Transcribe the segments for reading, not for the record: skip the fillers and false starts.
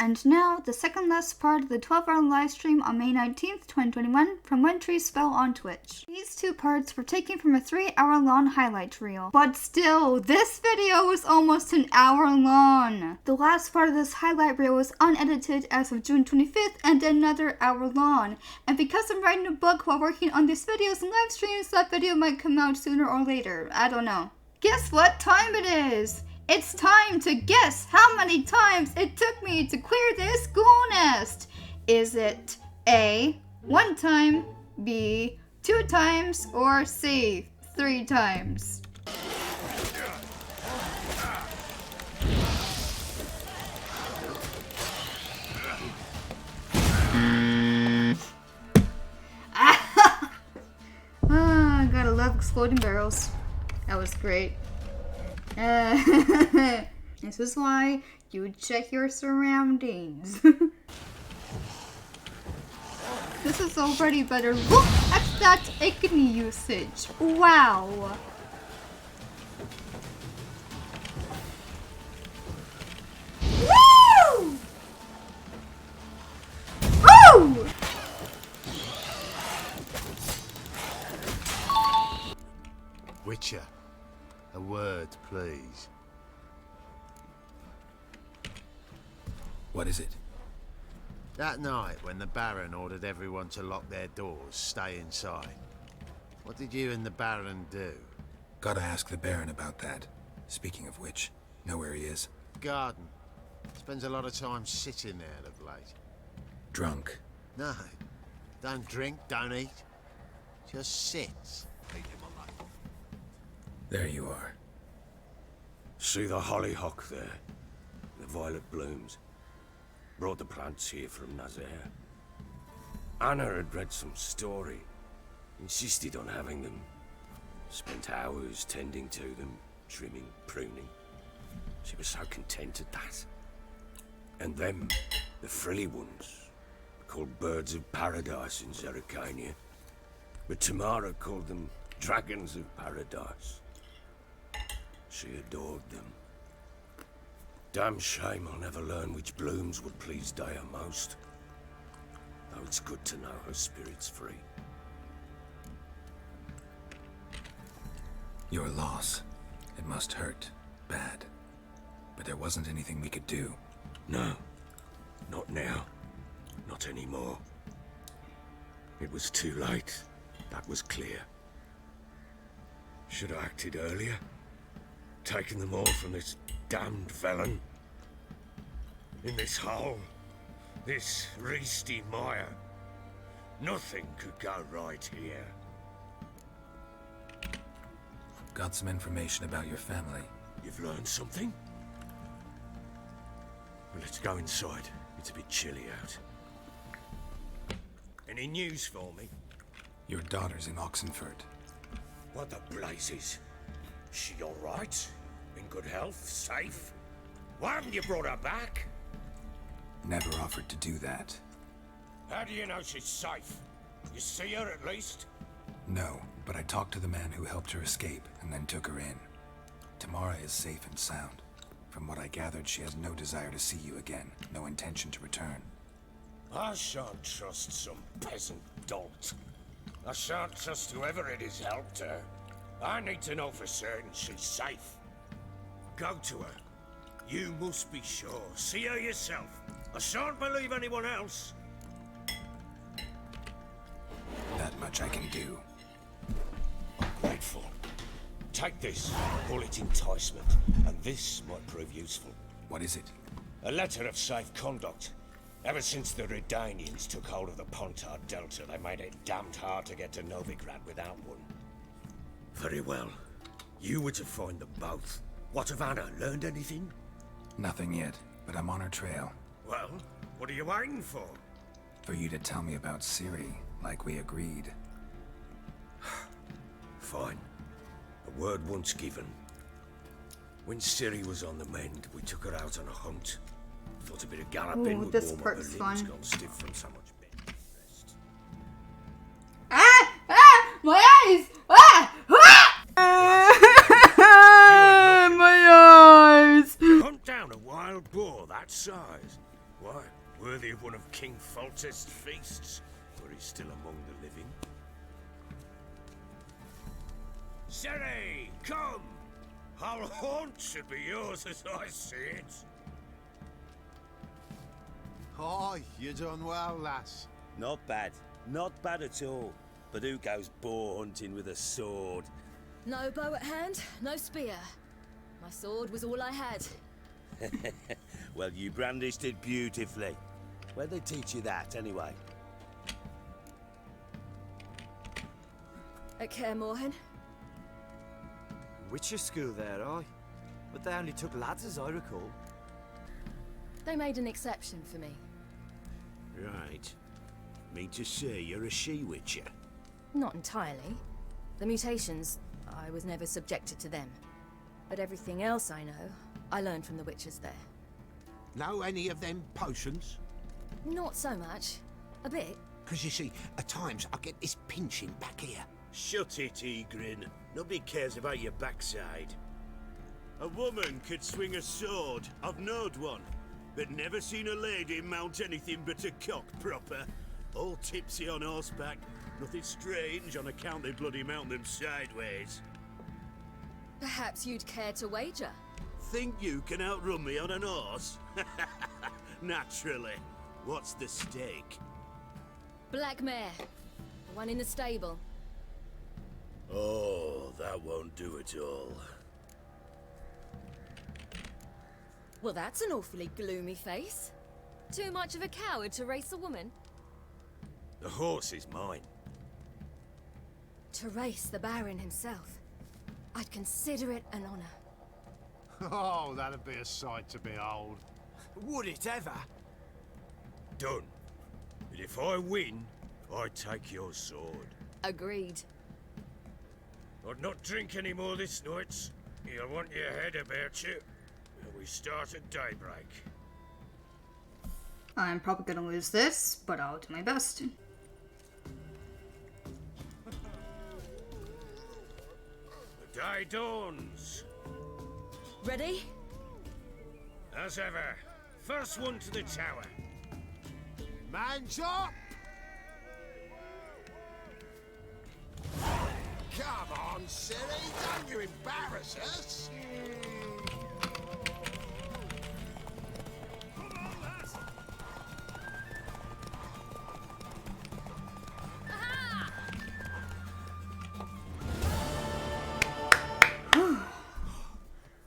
And now, the second last part of the 12-hour livestream on May 19th, 2021 from One Tree Spell on Twitch. These two parts were taken from a 3-hour-long highlight reel. But still, this video was almost an hour long. The last part of this highlight reel was unedited as of June 25th and another hour long. And because I'm writing a book while working on these videos and live streams, that video might come out sooner or later. I don't know. Guess what time it is? It's time to guess how many times it took me to clear this school nest. Is it A, 1 time, B, 2 times, or C, 3 times? Gotta love exploding barrels. That was great. This is why you check your surroundings. This is already better. Look at that igni usage. Wow. Woo! Woo! Witcher, a word, please. What is it? That night when the Baron ordered everyone to lock their doors, stay inside. What did you and the Baron do? Gotta ask the Baron about that. Speaking of which, know where he is? Garden. Spends a lot of time sitting there of late. Drunk. No, don't drink, don't eat. Just sits. There you are. See the hollyhock there? The violet blooms. Brought the plants here from Nazaire. Anna had read some story. Insisted on having them. Spent hours tending to them, trimming, pruning. She was so content at that. And them, the frilly ones, called birds of paradise in Zerrikania. But Tamara called them dragons of paradise. She adored them. Damn shame I'll never learn which blooms would please Dea most. Though it's good to know her spirit's free. Your loss. It must hurt. Bad. But there wasn't anything we could do. No. Not now. Not anymore. It was too late. That was clear. Should have acted earlier. Taken them all from this damned felon. In this hole. This reesty mire. Nothing could go right here. Got some information about your family. You've learned something? Well, let's go inside. It's a bit chilly out. Any news for me? Your daughter's in Oxenford. What the blazes? She all right? In good health? Safe? Why haven't you brought her back? Never offered to do that. How do you know she's safe? You see her at least? No, but I talked to the man who helped her escape and then took her in. Tamara is safe and sound. From what I gathered, she has no desire to see you again. No intention to return. I shan't trust some peasant dolt. I shan't trust whoever it is helped her. I need to know for certain she's safe. Go to her. You must be sure. See her yourself. I shan't believe anyone else. That much I can do. I'm grateful. Take this. Call it enticement. And this might prove useful. What is it? A letter of safe conduct. Ever since the Redanians took hold of the Pontard Delta, they made it damned hard to get to Novigrad without one. Very well. You were to find them both. What of Anna? Learned anything? Nothing yet, but I'm on her trail. Well, what are you waiting for? For you to tell me about Ciri, like we agreed. Fine. A word once given. When Ciri was on the mend, we took her out on a hunt. Thought a bit of galloping would this warm up her part's limbs, fun. gone stiff from so much bed rest. Ah! Ah! My eyes! Ah! Ah! My eyes! Hunt down a wild boar that size. Why, worthy of one of King Foltest's feasts, where he's still among the living. Sherry, come! Our haunt should be yours as I see it. Hi, you done well, lass. Not bad. Not bad at all. But who goes boar hunting with a sword? No bow at hand, no spear. My sword was all I had. Well, you brandished it beautifully. Where'd they teach you that, anyway? At Kaer Morhen. Witcher school there, aye. But they only took lads, as I recall. They made an exception for me. Right. Mean to say you're a she-witcher? Not entirely. The mutations, I was never subjected to them. But everything else I know, I learned from the witches there. Know any of them potions? Not so much. A bit. Because you see, at times I get this pinching back here. Shut it, Egrin. Nobody cares about your backside. A woman could swing a sword. I've knowed one. But never seen a lady mount anything but a cock proper. All tipsy on horseback. Nothing strange on account they bloody mount them sideways. Perhaps you'd care to wager? Think you can outrun me on an horse? Naturally. What's the stake? Black mare. The one in the stable. Oh, that won't do it all. Well, that's an awfully gloomy face. Too much of a coward to race a woman? The horse is mine. To race the Baron himself. I'd consider it an honor. Oh, that'd be a sight to behold. Would it ever? Done. But if I win, I take your sword. Agreed. I'd not drink any more this night. You'll want your head about you. And we start at daybreak. I'm probably gonna lose this, but I'll do my best. The day dawns. Ready? As ever, first one to the tower. Man's up! Come on, silly, don't you embarrass us!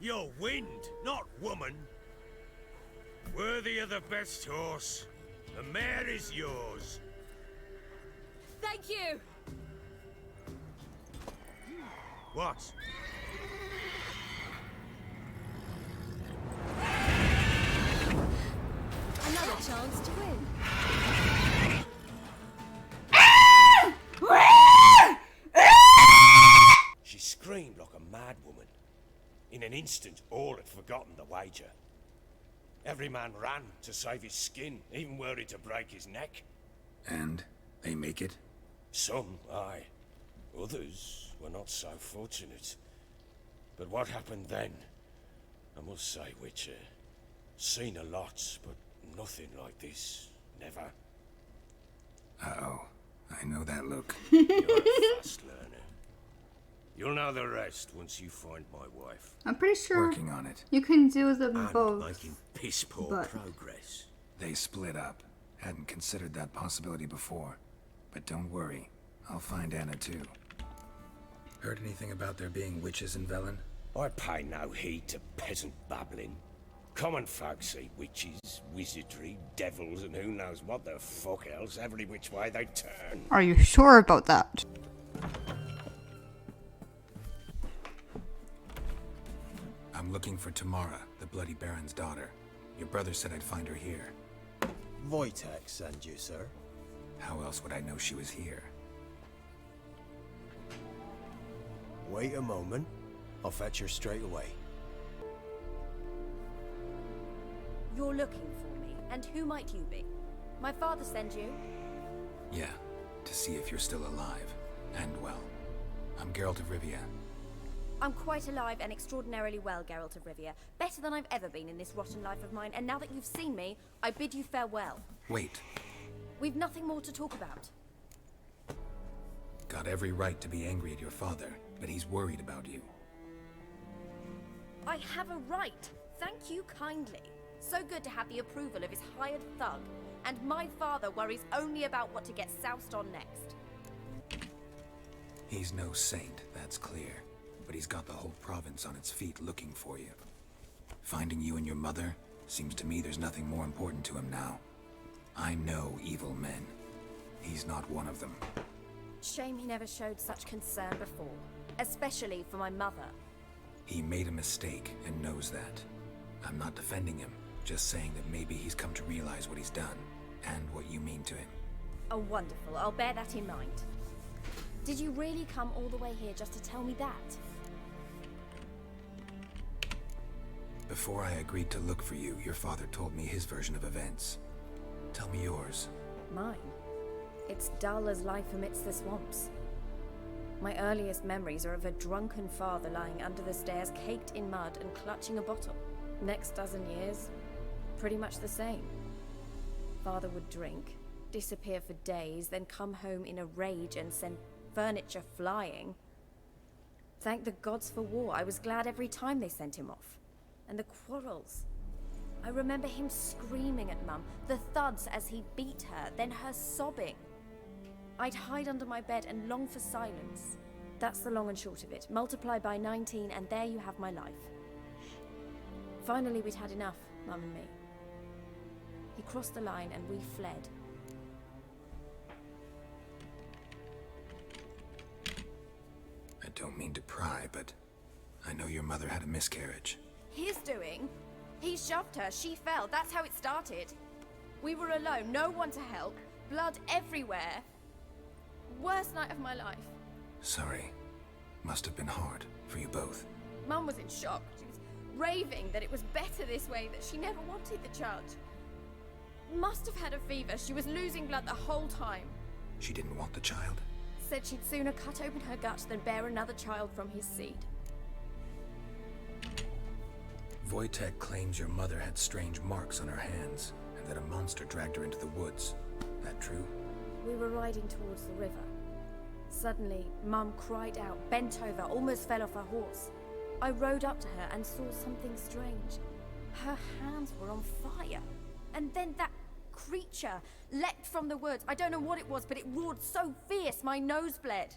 You're wind, not woman. Worthy of the best horse. The mare is yours. Thank you! What? Another chance to win. She screamed like a mad woman. In an instant, all had forgotten the wager. Every man ran to save his skin, even worried to break his neck. And they make it? Some, aye. Others were not so fortunate. But what happened then? I must say, Witcher, seen a lot, but nothing like this. Never. Uh-oh. I know that look. You're a fast learner. You'll know the rest once you find my wife. I'm pretty sure Working on it. you can do them And both. making piss-poor but- progress. They split up. Hadn't considered that possibility before. But don't worry. I'll find Anna too. Heard anything about there being witches in Velen? I pay no heed to peasant babbling. Common folk see witches, wizardry, devils, and who knows what the fuck else every which way they turn. Are you sure about that? I'm looking for Tamara, the Bloody Baron's daughter. Your brother said I'd find her here. Wojtek sent you, sir. How else would I know she was here? Wait a moment. I'll fetch her straight away. You're looking for me, and who might you be? My father sent you? Yeah, to see if you're still alive. And well. I'm Geralt of Rivia. I'm quite alive and extraordinarily well, Geralt of Rivia. Better than I've ever been in this rotten life of mine, and now that you've seen me, I bid you farewell. Wait. We've nothing more to talk about. Got every right to be angry at your father, but he's worried about you. I have a right. Thank you kindly. So good to have the approval of his hired thug. And my father worries only about what to get soused on next. He's no saint, that's clear. But he's got the whole province on its feet looking for you. Finding you and your mother, seems to me there's nothing more important to him now. I know evil men. He's not one of them. Shame he never showed such concern before. Especially for my mother. He made a mistake and knows that. I'm not defending him, just saying that maybe he's come to realize what he's done, and what you mean to him. Oh, wonderful. I'll bear that in mind. Did you really come all the way here just to tell me that? Before I agreed to look for you, your father told me his version of events. Tell me yours. Mine? It's dull as life amidst the swamps. My earliest memories are of a drunken father lying under the stairs, caked in mud and clutching a bottle. Next dozen years, pretty much the same. Father would drink, disappear for days, then come home in a rage and send furniture flying. Thank the gods for war. I was glad every time they sent him off. And the quarrels. I remember him screaming at Mum, the thuds as he beat her, then her sobbing. I'd hide under my bed and long for silence. That's the long and short of it. Multiply by 19 and there you have my life. Finally we'd had enough, Mum and me. He crossed the line and we fled. I don't mean to pry, but I know your mother had a miscarriage. His doing? He shoved her, she fell, that's how it started. We were alone, no one to help, blood everywhere. Worst night of my life. Sorry. Must have been hard for you both. Mum was in shock. She was raving that it was better this way, that she never wanted the child. Must have had a fever. She was losing blood the whole time. She didn't want the child? Said she'd sooner cut open her gut than bear another child from his seed. Wojtek claims your mother had strange marks on her hands, and that a monster dragged her into the woods. That true? We were riding towards the river. Suddenly, Mum cried out, bent over, almost fell off her horse. I rode up to her and saw something strange. Her hands were on fire. And then that creature leapt from the woods. I don't know what it was, but it roared so fierce my nose bled.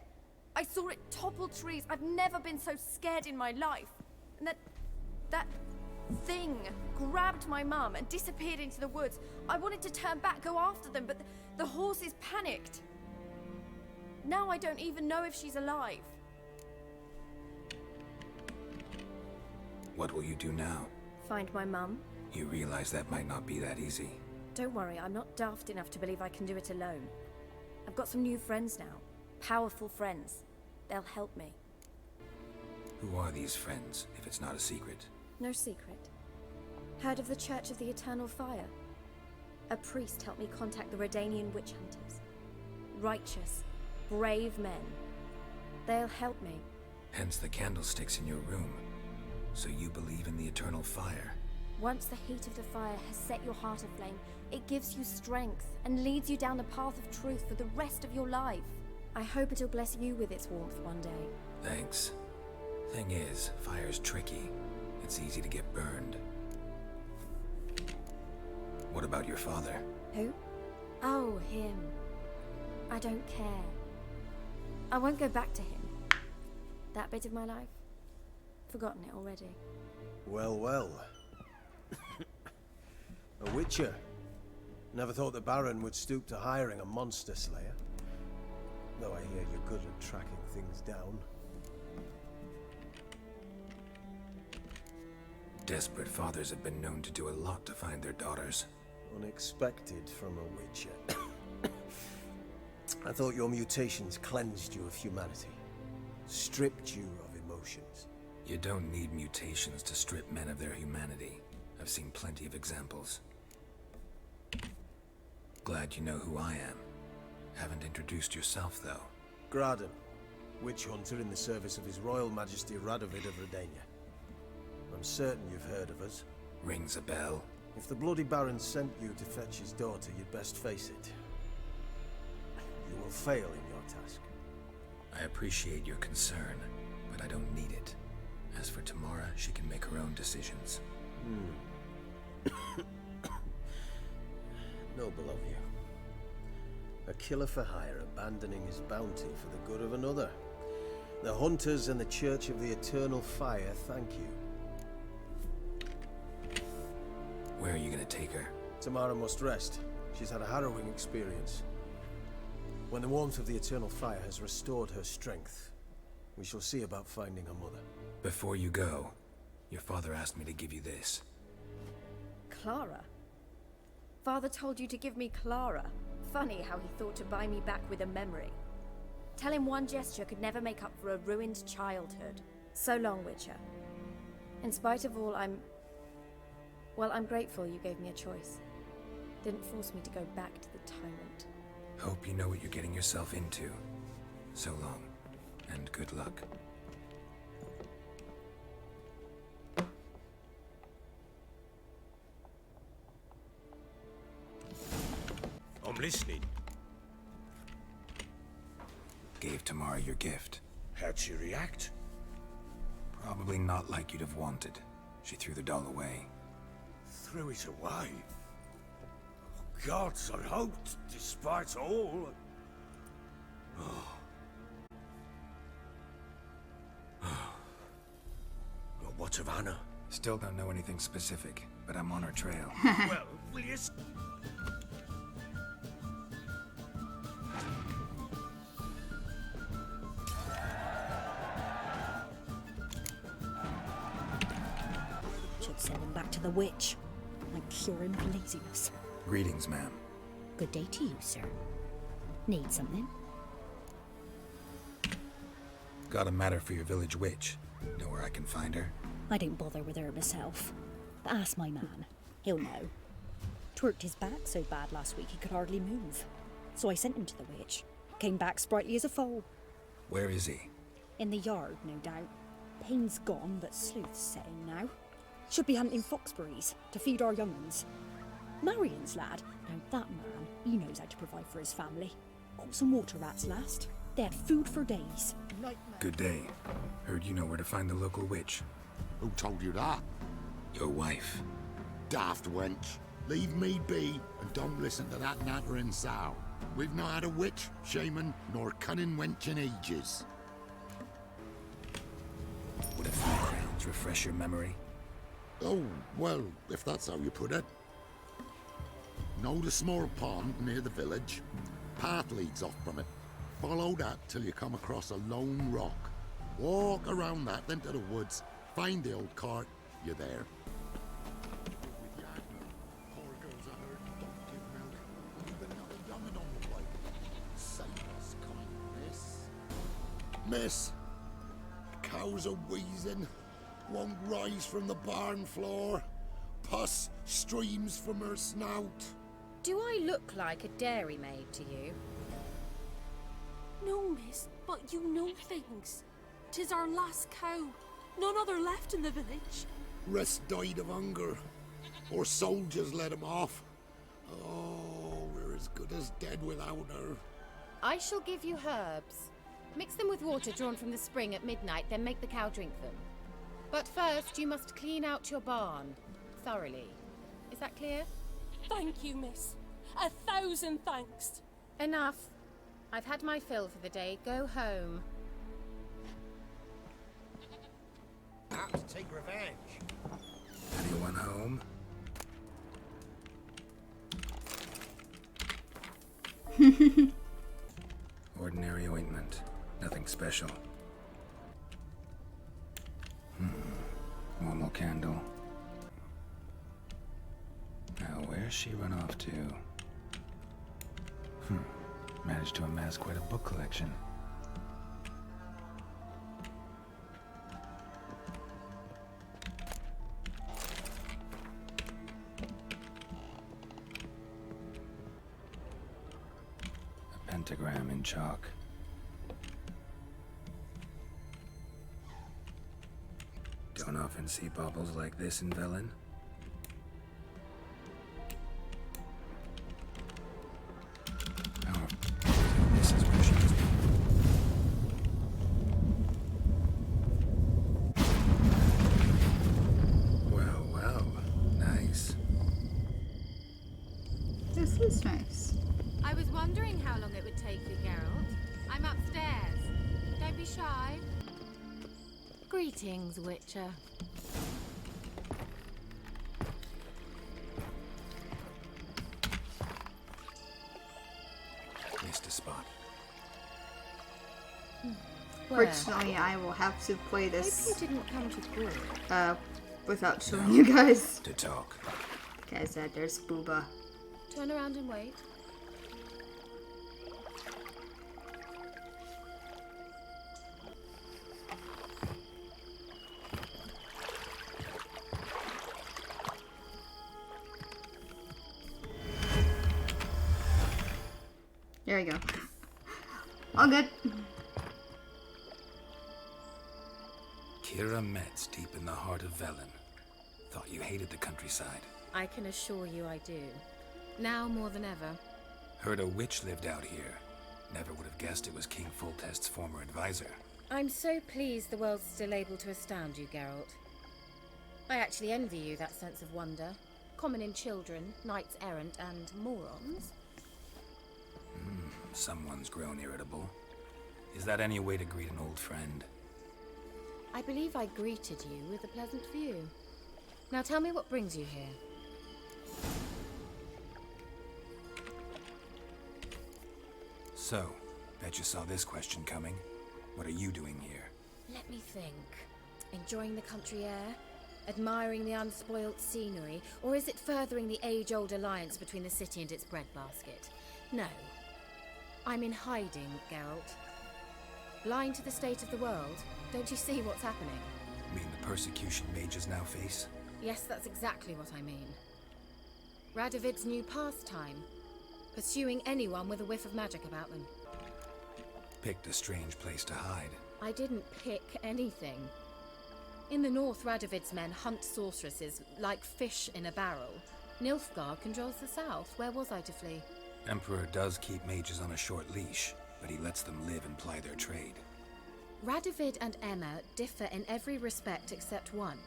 I saw it topple trees. I've never been so scared in my life. And that thing grabbed my mum and disappeared into the woods. I wanted to turn back, go after them, but the horses panicked. Now I don't even know if she's alive. What will you do now? Find my mum. You realize that might not be that easy. Don't worry, I'm not daft enough to believe I can do it alone. I've got some new friends now. Powerful friends. They'll help me. Who are these friends, if it's not a secret? No secret. Heard of the Church of the Eternal Fire? A priest helped me contact the Redanian witch hunters. Righteous, brave men. They'll help me. Hence the candlesticks in your room. So you believe in the eternal fire? Once the heat of the fire has set your heart aflame, it gives you strength and leads you down the path of truth for the rest of your life. I hope it'll bless you with its warmth one day. Thanks. Thing is, fire's tricky. It's easy to get burned. What about your father? Who? Oh, him. I don't care. I won't go back to him. That bit of my life? Forgotten it already. Well, well. A witcher. Never thought the Baron would stoop to hiring a monster slayer. Though I hear you're good at tracking things down. Desperate fathers have been known to do a lot to find their daughters. Unexpected from a witcher. I thought your mutations cleansed you of humanity. Stripped you of emotions. You don't need mutations to strip men of their humanity. I've seen plenty of examples. Glad you know who I am. Haven't introduced yourself, though. Graden. witch hunter in the service of His Royal Majesty Radovid of Redania. I'm certain you've heard of us. Rings a bell. If the Bloody Baron sent you to fetch his daughter, you'd best face it. You will fail in your task. I appreciate your concern, but I don't need it. As for Tamara, she can make her own decisions. Noble of you. A killer for hire abandoning his bounty for the good of another. The Hunters and the Church of the Eternal Fire thank you. Where are you gonna take her? Tamara must rest. She's had a harrowing experience. When the warmth of the Eternal Fire has restored her strength, we shall see about finding her mother. Before you go, your father asked me to give you this. Clara? Father told you to give me Clara. Funny how he thought to buy me back with a memory. Tell him one gesture could never make up for a ruined childhood. So long, Witcher. In spite of all, I'm grateful you gave me a choice. Didn't force me to go back to the tyrant. Hope you know what you're getting yourself into. So long, and good luck. I'm listening. Gave Tamara your gift. How'd she react? Probably not like you'd have wanted. She threw the doll away. Threw it away? Oh, gods, I hoped, despite all... Well, what of Anna? Still don't know anything specific, but I'm on her trail. Well, will you... Should send him back to the witch. Might cure him for laziness. Greetings, ma'am. Good day to you, sir. Need something? Got a matter for your village witch. Know where I can find her? I don't bother with her myself. But ask my man. He'll know. Twerked his back so bad last week he could hardly move. So I sent him to the witch. Came back sprightly as a foal. Where is he? In the yard, no doubt. Pain's gone, but sleuth's setting now. Should be hunting foxberries to feed our young'uns. Marion's lad. Now that man, he knows how to provide for his family. Got some water rats last. They had food for days. Good day. Heard you know where to find the local witch. Who told you that? Your wife. Daft wench. Leave me be and don't listen to that nattering sow. We've not had a witch, shaman, nor cunning wench in ages. Would a few crowns refresh your memory? Oh, well, if that's how you put it. Know the small pond near the village? Path leads off from it. Follow that till you come across a lone rock. Walk around that, then to the woods. Find the old cart. You're there. Miss, cows are wheezing. Won't rise from the barn floor. Pus streams from her snout. Do I look like a dairymaid to you? No, miss, but you know things. 'Tis our last cow. None other left in the village. Rest died of hunger. Or soldiers let him off. Oh, we're as good as dead without her. I shall give you herbs. Mix them with water drawn from the spring at midnight, then make the cow drink them. But first, you must clean out your barn thoroughly. Is that clear? Thank you, miss. 1,000 thanks. Enough. I've had my fill for the day. Go home. Out to take revenge. Anyone home? Ordinary ointment. Nothing special. One more candle. Now, where's she run off to? Managed to amass quite a book collection. A pentagram in chalk. often see baubles like this in Velen? Oh, this is where she is. Well, well, nice. This is nice. I was wondering how long it would take you, Geralt. I'm upstairs. Don't be shy. Greetings, Witcher. Missed a spot. Where? Fortunately, I will have to play Hope you this didn't come to school. without showing you guys. To talk. Like I said, there's Booba. Turn around and wait. There you go. All good. Kira Metz, deep in the heart of Velen. Thought you hated the countryside. I can assure you I do. Now more than ever. Heard a witch lived out here. Never would have guessed it was King Foltest's former advisor. I'm so pleased the world's still able to astound you, Geralt. I actually envy you that sense of wonder. Common in children, knights errant, and morons. Someone's grown irritable. Is that any way to greet an old friend? I believe I greeted you with a pleasant view. Now tell me what brings you here. So, bet you saw this question coming. What are you doing here? Let me think. Enjoying the country air? Admiring the unspoilt scenery? Or is it furthering the age-old alliance between the city and its breadbasket? No. I'm in hiding, Geralt. Blind to the state of the world? Don't you see what's happening? Mean the persecution mages now face? Yes, that's exactly what I mean. Radovid's new pastime. Pursuing anyone with a whiff of magic about them. Picked a strange place to hide. I didn't pick anything. In the north, Radovid's men hunt sorceresses like fish in a barrel. Nilfgaard controls the south. Where was I to flee? Emperor does keep mages on a short leash, but he lets them live and ply their trade. Radovid and Emma differ in every respect except one.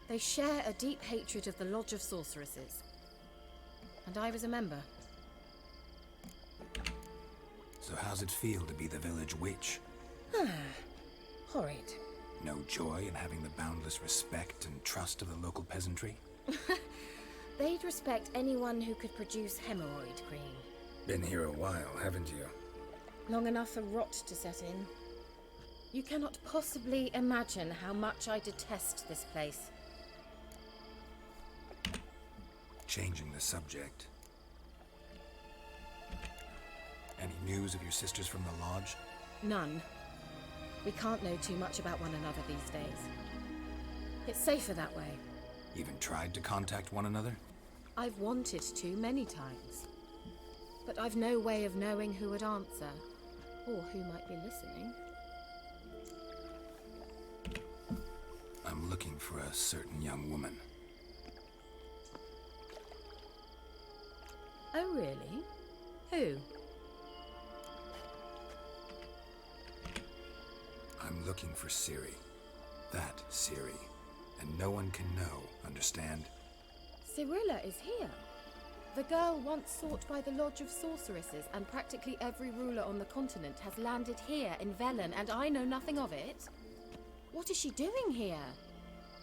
They share a deep hatred of the Lodge of Sorceresses. And I was a member. So how's it feel to be the village witch? Horrid. No joy in having the boundless respect and trust of the local peasantry? They'd respect anyone who could produce hemorrhoid cream. Been here a while, haven't you? Long enough for rot to set in. You cannot possibly imagine how much I detest this place. Changing the subject. Any news of your sisters from the lodge? None. We can't know too much about one another these days. It's safer that way. Even tried to contact one another? I've wanted to many times. But I've no way of knowing who would answer, or who might be listening. I'm looking for a certain young woman. Oh, really? Who? I'm looking for Ciri. That Ciri. And no one can know, understand? Cirilla is here. The girl once sought by the Lodge of Sorceresses, and practically every ruler on the continent has landed here in Velen, and I know nothing of it. What is she doing here?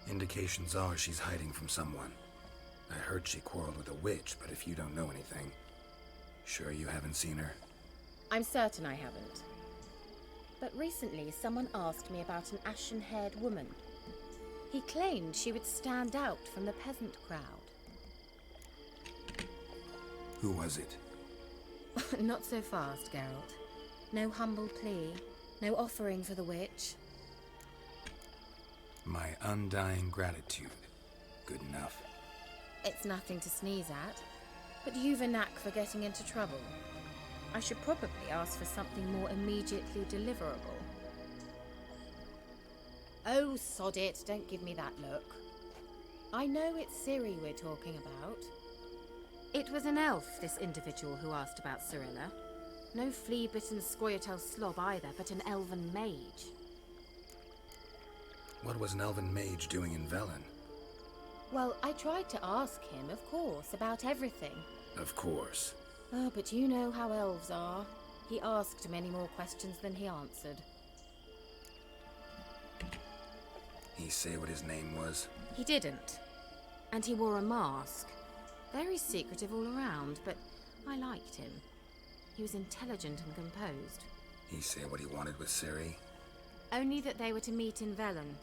Indications are she's hiding from someone. I heard she quarreled with a witch, but if you don't know anything, sure you haven't seen her? I'm certain I haven't. But recently, someone asked me about an ashen-haired woman. He claimed she would stand out from the peasant crowd. Who was it? Not so fast, Geralt. No humble plea, no offering for the witch. My undying gratitude. Good enough. It's nothing to sneeze at, but you've a knack for getting into trouble. I should probably ask for something more immediately deliverable. Oh, sod it. Don't give me that look. I know it's Ciri we're talking about. It was an elf, this individual who asked about Cirilla. No flea-bitten scoia'tail slob either, but an elven mage. What was an elven mage doing in Velen? Well, I tried to ask him, of course, about everything. Of course. Oh, but you know how elves are. He asked many more questions than he answered. He say what his name was? He didn't. And he wore a mask. Very secretive all around, but I liked him. He was intelligent and composed. He say what he wanted with Ciri? Only that they were to meet in Velen.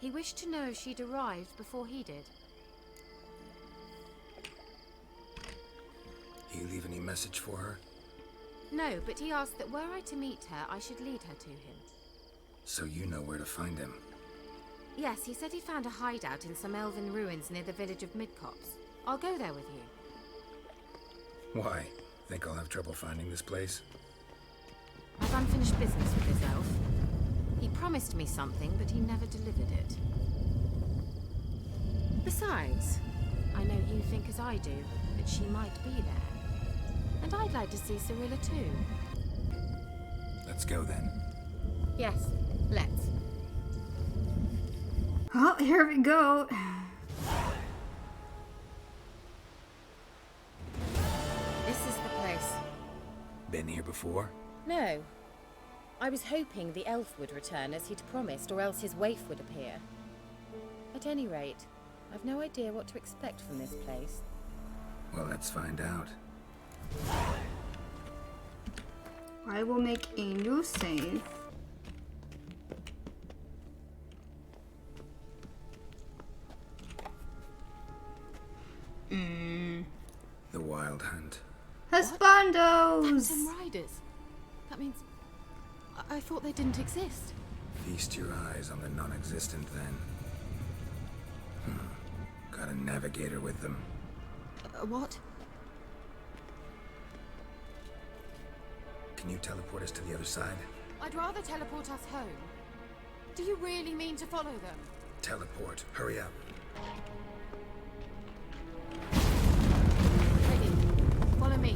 He wished to know if she'd arrived before he did. He leave any message for her? No, but he asked that were I to meet her, I should lead her to him. So you know where to find him? Yes, he said he found a hideout in some elven ruins near the village of Midcopse. I'll go there with you. Why? Think I'll have trouble finding this place? I've unfinished business with this elf. He promised me something, but he never delivered it. Besides, I know you think as I do, that she might be there. And I'd like to see Cirilla too. Let's go then. Yes, let's. Oh, here we go. This is the place. Been here before? No. I was hoping the elf would return as he'd promised, or else his waif would appear. At any rate, I've no idea what to expect from this place. Well, let's find out. I will make a new save. The Wild Hunt. Husbandos! Phantom riders. That means... I thought they didn't exist. Feast your eyes on the non-existent then. Got a navigator with them. What? Can you teleport us to the other side? I'd rather teleport us home. Do you really mean to follow them? Teleport. Hurry up. Ready. Follow me.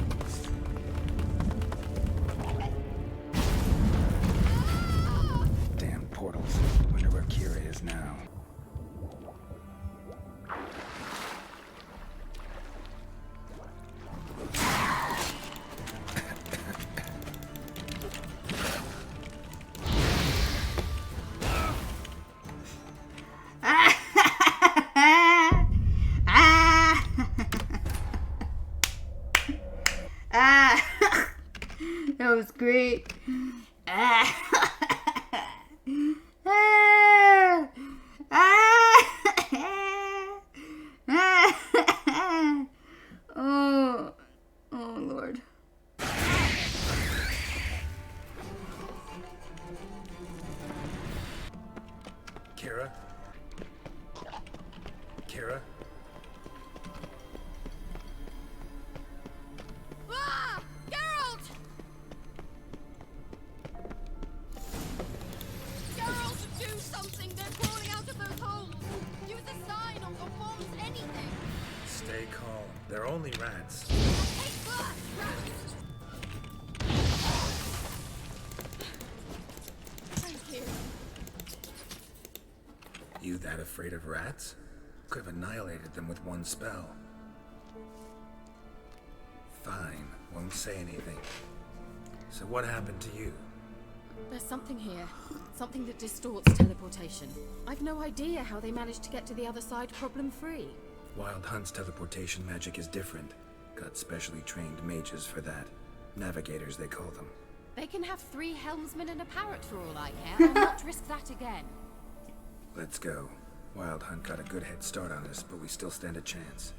Damn portals. Wonder where Kira is now. That was great. Oh, Lord. Kira? Kira? Ah! Geralt! Geralt, do something! They're crawling out of those holes! Use a sign or bombs, anything! Stay calm. They're only rats. Take blood! Rats! Thank you. You that afraid of rats? Could have annihilated them with one spell. Fine, won't say anything. So what happened to you? There's something here. Something that distorts teleportation. I've no idea how they managed to get to the other side problem-free. Wild Hunt's teleportation magic is different. Got specially trained mages for that. Navigators, they call them. They can have 3 helmsmen and a parrot for all I care. I'll not risk that again. Let's go. Wild Hunt got a good head start on us, but we still stand a chance.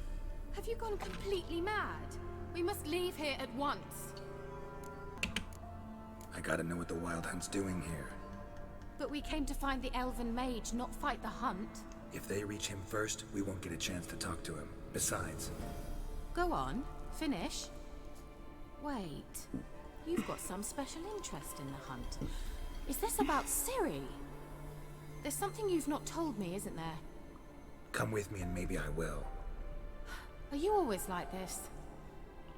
Have you gone completely mad? We must leave here at once. I gotta know what the Wild Hunt's doing here. But we came to find the elven mage, not fight the hunt. If they reach him first, we won't get a chance to talk to him. Besides... Go on. Finish. Wait. You've got some special interest in the hunt. Is this about Ciri? There's something you've not told me, isn't there? Come with me and maybe I will. Are you always like this?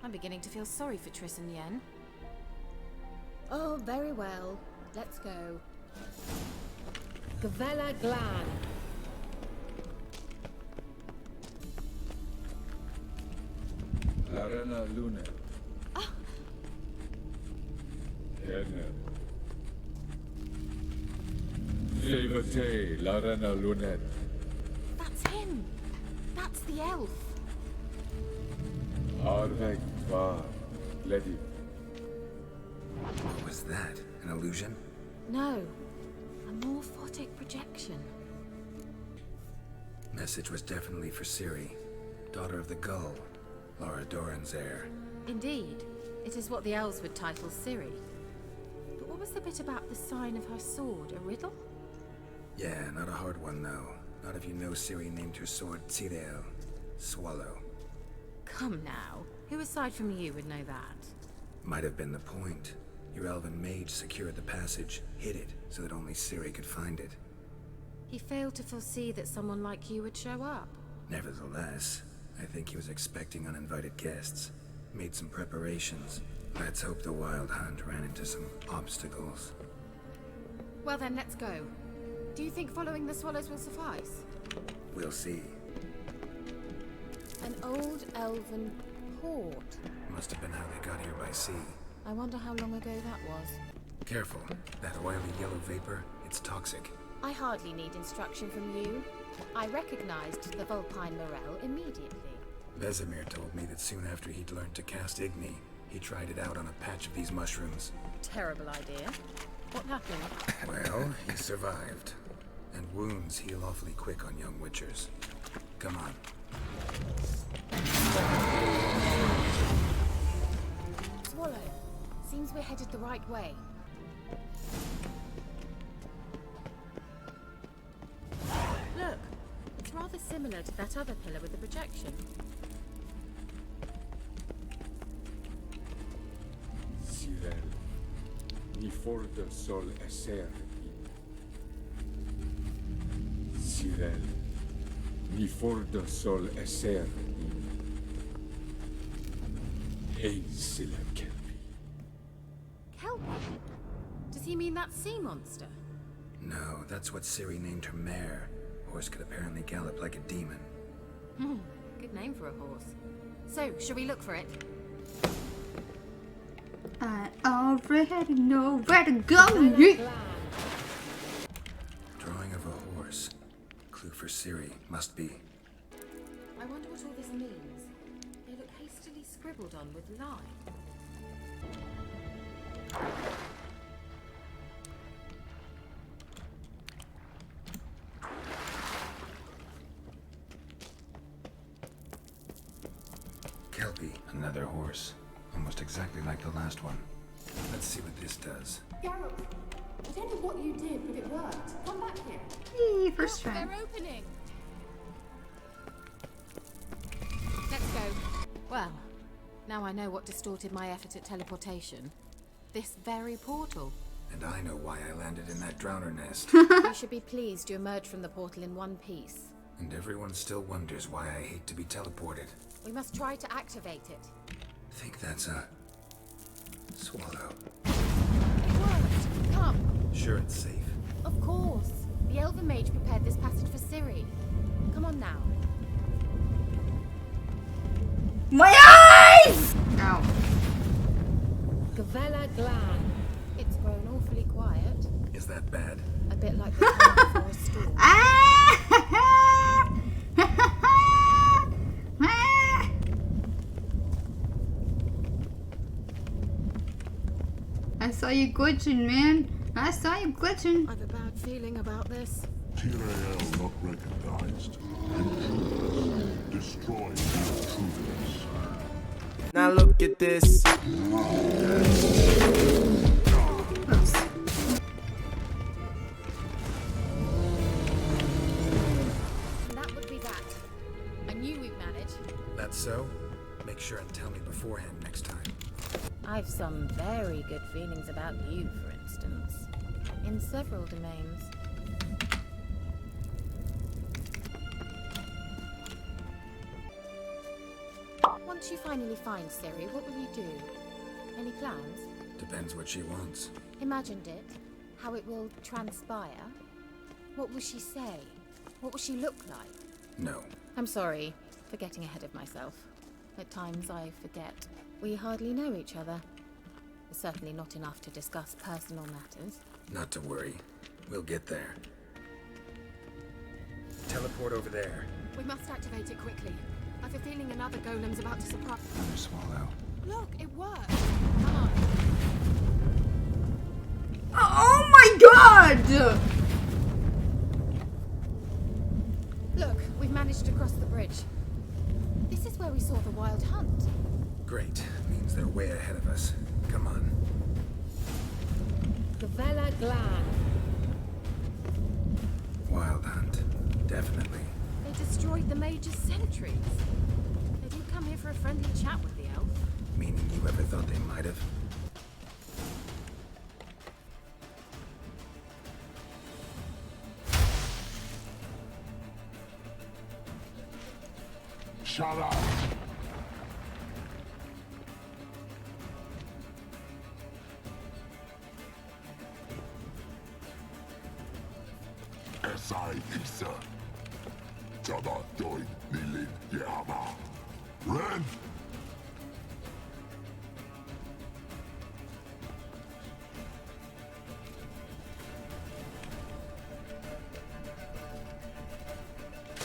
I'm beginning to feel sorry for Triss and Yen. Oh, very well. Let's go. Gavella Glan. Larena Lunet. Henne. Levate, Larena Lunet. That's him! That's the elf! Arvek var, Ledi. What was that? An illusion? No. A morphotic projection. Message was definitely for Ciri, daughter of the Gull, Lara Doran's heir. Indeed. It is what the elves would title Ciri. But what was the bit about the sign of her sword? A riddle? Yeah, not a hard one though. Not if you know Ciri named her sword Tirel, Swallow. Come now. Who aside from you would know that? Might have been the point. Your elven mage secured the passage, hid it, so that only Ciri could find it. He failed to foresee that someone like you would show up. Nevertheless, I think he was expecting uninvited guests. Made some preparations. Let's hope the Wild Hunt ran into some obstacles. Well then, let's go. Do you think following the swallows will suffice? We'll see. An old elven port. Must have been how they got here by sea. I wonder how long ago that was. Careful. That oily yellow vapor, it's toxic. I hardly need instruction from you. I recognized the Vulpine Morel immediately. Vesemir told me that soon after he'd learned to cast Igni, he tried it out on a patch of these mushrooms. Terrible idea. What happened? Well, he survived. And wounds heal awfully quick on young witchers. Come on. Swallow. Seems we're headed the right way. Look. It's rather similar to that other pillar with the projection. Cyril. Ni forte sol esser. Cyril. Ni forte sol esser. Hey, Silla Kelpie. Kelpie? Does he mean that sea monster? No, that's what Ciri named her mare. Horse could apparently gallop like a demon. Good name for a horse. So, shall we look for it? I already know where to go. Drawing of a horse. Clue for Ciri. Must be. I wonder what all this means. They look hastily scribbled on with lime. Kelpie. Another horse. Almost exactly like the last one. Let's see what this does. Geralt, I don't know what you did, but it worked. Come back here. Yee, first try. They're opening! Let's go. Well, now I know what distorted my effort at teleportation. This very portal. And I know why I landed in that drowner nest. You should be pleased you emerged from the portal in one piece. And everyone still wonders why I hate to be teleported. We must try to activate it. Think that's a... swallow. It worked! Come! Sure it's safe. Of course! The Elven Mage prepared this passage for Ciri. Come on now. My eyes! Ow. Gavella Glan. It's grown awfully quiet. Is that bad? A bit like the time before a storm. I saw you glitching, man. I saw you glitching. I've a bad feeling about this. Tirel not recognized. Intruders. Destroy the intruders. Now look at this. Oops. That would be that. I knew we'd manage. That's so? Make sure and tell me beforehand next time. I've some very good feelings about you, for instance. In several domains. Once you finally find Ciri, what will you do? Any plans? Depends what she wants. Imagined it? How it will transpire? What will she say? What will she look like? No. I'm sorry for getting ahead of myself. At times I forget. We hardly know each other. Certainly not enough to discuss personal matters. Not to worry. We'll get there. Teleport over there. We must activate it quickly. I've a feeling another golem's about to surprise. Another swallow. Look, it worked. Come on. Oh my god! Look, we've managed to cross the bridge. This is where we saw the wild hunt. Great. Means they're way ahead of us. Come on. Gavella Glan. Wild hunt. Definitely. They destroyed the Mage's sentries. They didn't come here for a friendly chat with the elf. Meaning you ever thought they might have? Shut up! Esai Isa. Jabba Doin Nilin Yama. Ren!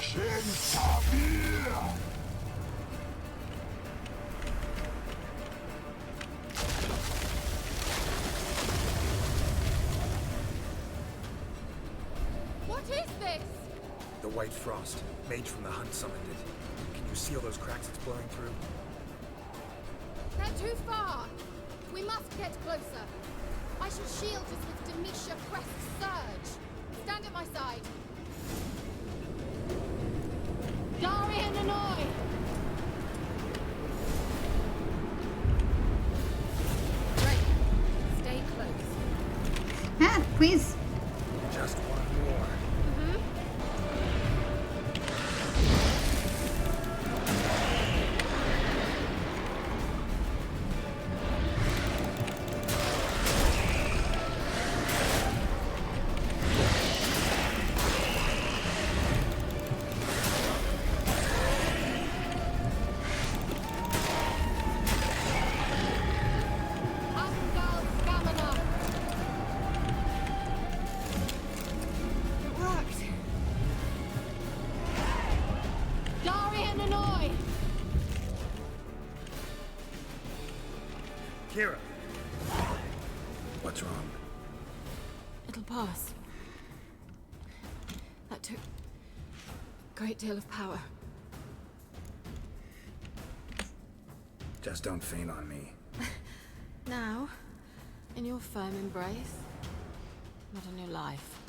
Shin Sabir! What is this? The White Frost. Mage from the hunt summoned it. Can you see all those cracks it's blowing through? They're too far. We must get closer. I shall shield us with Demisha Crest's surge. Stand at my side. Darian and I. Right. Stay close. Ah, please. Just one more. Asgal Stamina. It worked. Darian and I. Kira! What's wrong? It'll pass. That took a great deal of power. Just don't faint on me. Now, in your firm embrace, not a new life.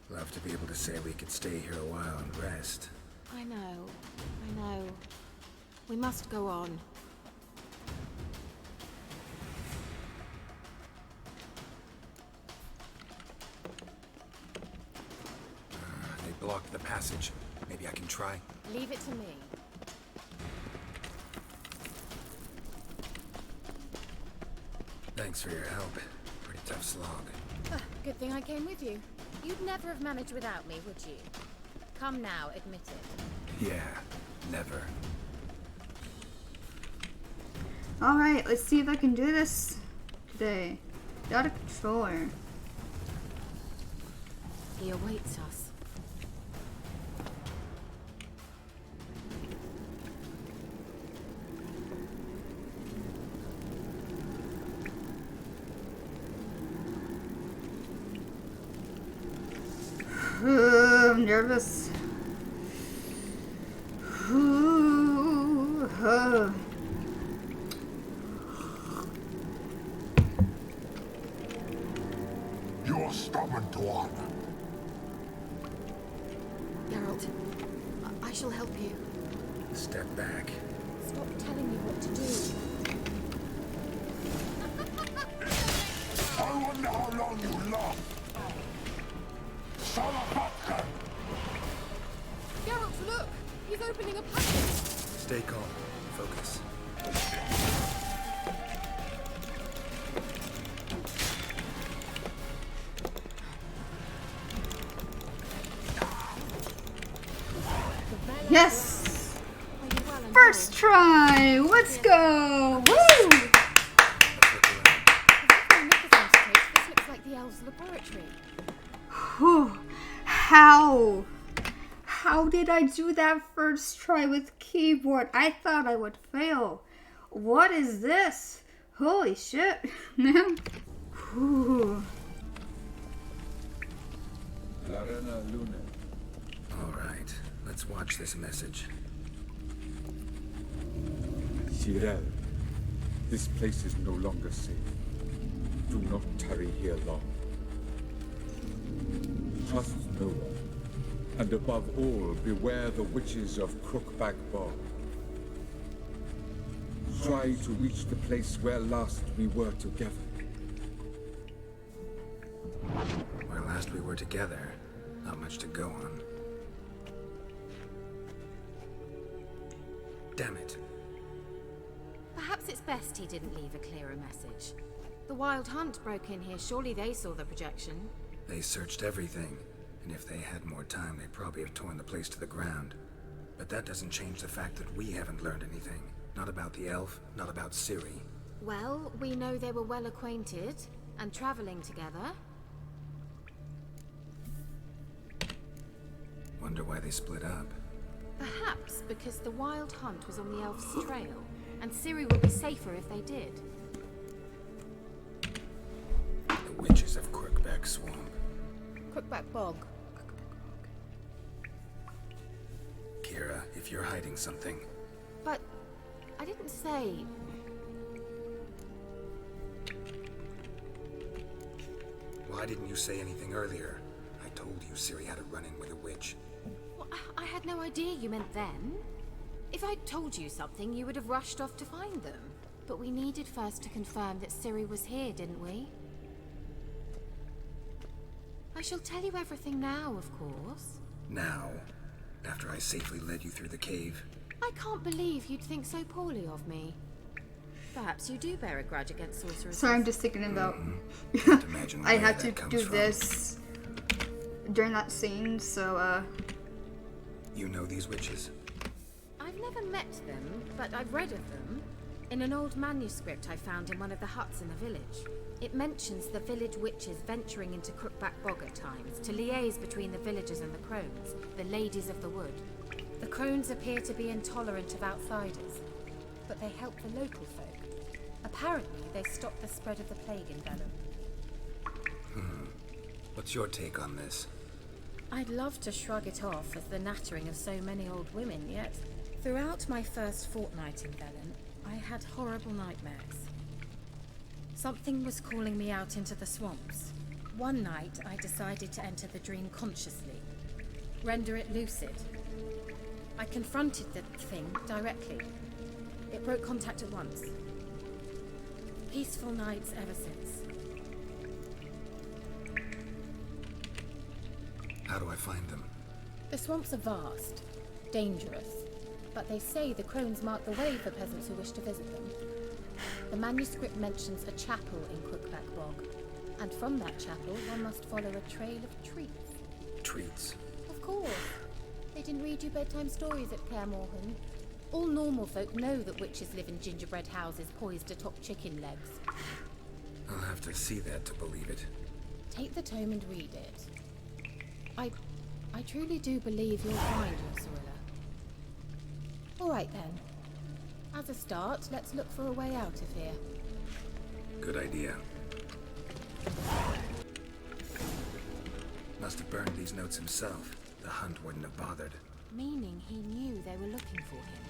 Love to be able to say we could stay here a while and rest. I know. We must go on. They blocked the passage. Maybe I can try. Leave it to me. Thanks for your help. Pretty tough slog. Good thing I came with you. You'd never have managed without me, would you? Come now, admit it. Yeah, never. Alright, let's see if I can do this today. Got a controller. He awaits us. I'm nervous. You're stubborn, Tuan. Geralt, I shall help you. Step back. Stop telling me what to do. I wonder how long you last. Salapatka! Geralt, look! He's opening a Stay calm. Focus. Yes! First try! Let's go! Woo! This looks like the elves' laboratory. Whew. How? How did I do that first try with keyboard? I thought I would fail. What is this? Holy shit, man. Whew. Alright, let's watch this message. Cyril, this place is no longer safe. Do not tarry here long. Trust no one. And above all, beware the witches of Crookback Bog. Try to reach the place where last we were together. Where last we were together, not much to go on. Damn it. Perhaps it's best he didn't leave a clearer message. The Wild Hunt broke in here. Surely they saw the projection. They searched everything, and if they had more time, they'd probably have torn the place to the ground. But that doesn't change the fact that we haven't learned anything. Not about the elf, not about Ciri. Well, we know they were well acquainted and traveling together. Wonder why they split up. Perhaps because the Wild Hunt was on the elf's trail, and Ciri would be safer if they did. The witches of Crookback Swamp. Crookback Bog. Kira, if you're hiding something... But I didn't say... Why didn't you say anything earlier? I told you Ciri had a run-in with a witch. Well, I had no idea you meant then. If I'd told you something, you would have rushed off to find them. But we needed first to confirm that Ciri was here, didn't we? I shall tell you everything now, of course. Now? After I safely led you through the cave? I can't believe you'd think so poorly of me. Perhaps you do bear a grudge against sorcerers. Sorry, I'm just thinking about... Can't imagine I where had to that comes do from. this during that scene, so, You know these witches? I've never met them, but I've read of them. In an old manuscript I found in one of the huts in the village. It mentions the village witches venturing into Crookback Bog at times to liaise between the villagers and the crones, the ladies of the wood. The crones appear to be intolerant of outsiders, but they help the local folk. Apparently, they stop the spread of the plague in Vellum. What's your take on this? I'd love to shrug it off as the nattering of so many old women, yet throughout my first fortnight in Vellum, I had horrible nightmares. Something was calling me out into the swamps. One night, I decided to enter the dream consciously, render it lucid. I confronted the thing directly. It broke contact at once. Peaceful nights ever since. How do I find them? The swamps are vast, dangerous, but they say the crones mark the way for peasants who wish to visit them. The manuscript mentions a chapel in Crookback Bog, and from that chapel one must follow a trail of treats. Treats? Of course. They didn't read you bedtime stories at Clare Morgan. All normal folk know that witches live in gingerbread houses poised atop chicken legs. I'll have to see that to believe it. Take the tome and read it. I truly do believe you'll find your Cirilla. All right then. As a start, let's look for a way out of here. Good idea. Must have burned these notes himself. The hunt wouldn't have bothered. Meaning he knew they were looking for him.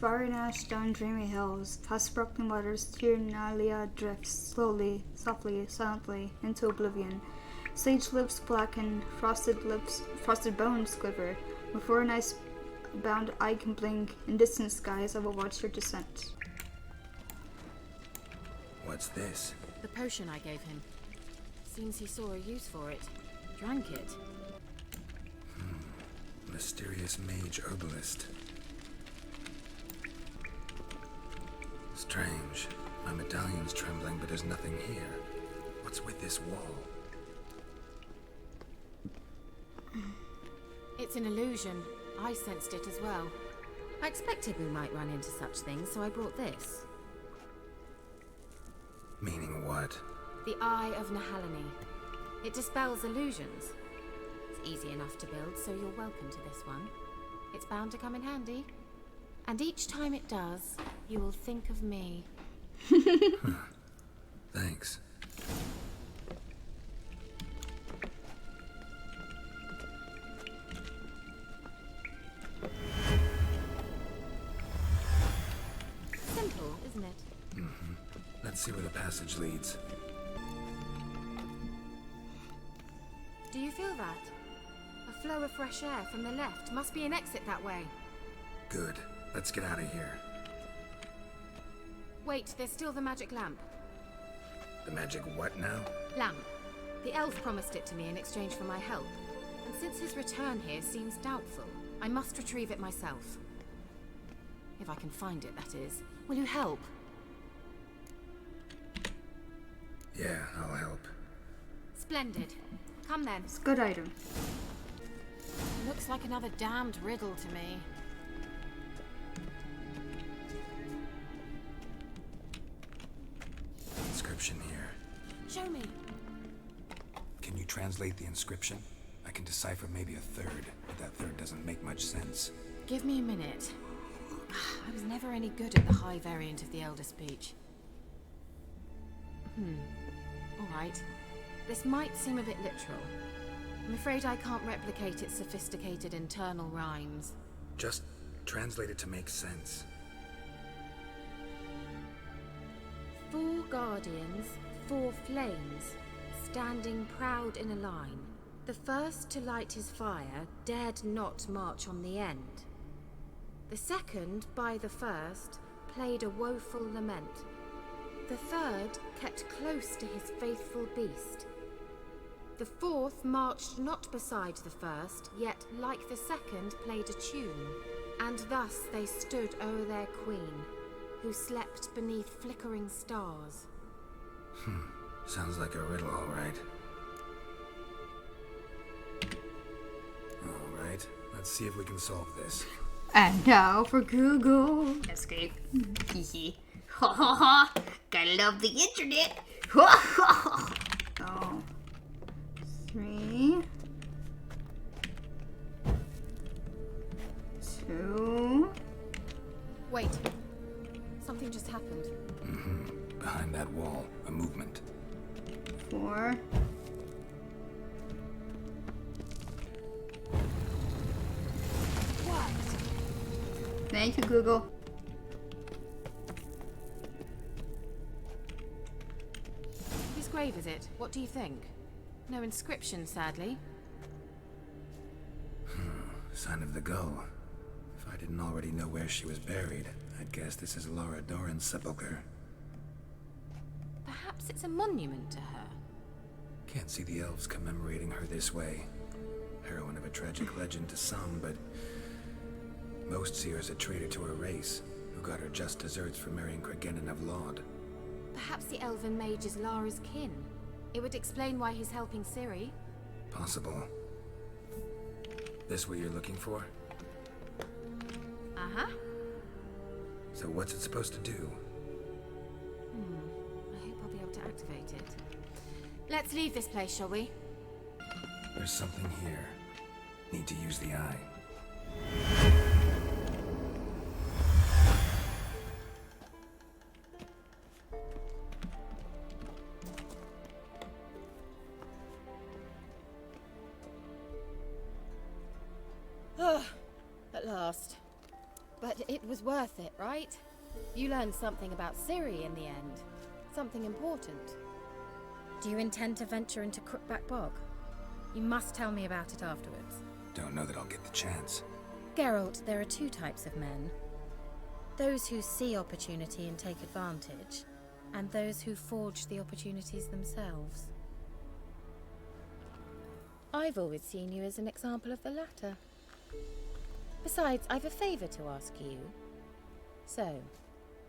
sparring ash down dreamy hills, past broken waters, Tyrannalia drifts slowly, softly, silently into oblivion. Sage lips blacken, frosted bones quiver. Before an ice-bound eye can blink, in distant skies I will watch your descent. What's this? The potion I gave him. Seems he saw a use for it. Drank it. mysterious mage herbalist. Strange. My medallion's trembling, but there's nothing here. What's with this wall? It's an illusion. I sensed it as well. I expected we might run into such things, so I brought this. Meaning what? The Eye of Nahalani. It dispels illusions. It's easy enough to build, so you're welcome to this one. It's bound to come in handy. And each time it does, you will think of me. Thanks. Simple, isn't it? Mm-hmm. Let's see where the passage leads. Do you feel that? A flow of fresh air from the left. Must be an exit that way. Good. Let's get out of here. Wait, there's still the magic lamp. The magic what now? Lamp. The elf promised it to me in exchange for my help. And since his return here seems doubtful, I must retrieve it myself. If I can find it, that is. Will you help? Yeah, I'll help. Splendid. Come then. It's a good item. Looks like another damned riddle to me. Inscription here. Show me. Can you translate the inscription? I can decipher maybe a third, but that third doesn't make much sense. Give me a minute. I was never any good at the high variant of the Elder Speech. Alright. This might seem a bit literal. I'm afraid I can't replicate its sophisticated internal rhymes. Just translate it to make sense. 4 guardians, 4 flames, standing proud in a line. The first to light his fire dared not march on the end. The second, by the first, played a woeful lament. The third kept close to his faithful beast. The fourth marched not beside the first, yet, like the second, played a tune. And thus they stood o'er their queen, who slept beneath flickering stars. Sounds like a riddle, all right. All right, let's see if we can solve this. And now for Google. Escape. Hee ha ha ha. Gotta love the internet. Ha ha ha. Oh. 3. 2. Wait. Something just happened. Behind that wall, a movement. 4. Thank you, Google. Whose grave is it? What do you think? No inscription, sadly. Sign of the gull. If I didn't already know where she was buried, I'd guess this is Laura Doran's sepulcher. Perhaps it's a monument to her. Can't see the elves commemorating her this way. Heroine of a tragic legend to some, but most see her as a traitor to her race, who got her just deserts for marrying Cregennan of Laud. Perhaps the elven mage is Lara's kin. It would explain why he's helping Ciri. Possible. This what you're looking for? Uh-huh. So what's it supposed to do? I hope I'll be able to activate it. Let's leave this place, shall we? There's something here. Need to use the eye. At last. But it was worth it, right? You learned something about Ciri in the end. Something important. Do you intend to venture into Crookback Bog? You must tell me about it afterwards. Don't know that I'll get the chance. Geralt, there are 2 types of men. Those who see opportunity and take advantage, and those who forge the opportunities themselves. I've always seen you as an example of the latter. Besides, I've a favor to ask you. So,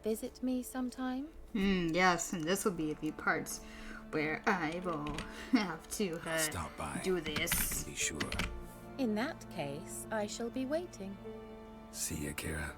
visit me sometime? Yes, and this will be a few parts where I will have to Stop by. do this. Be sure. In that case, I shall be waiting. See ya, Kira.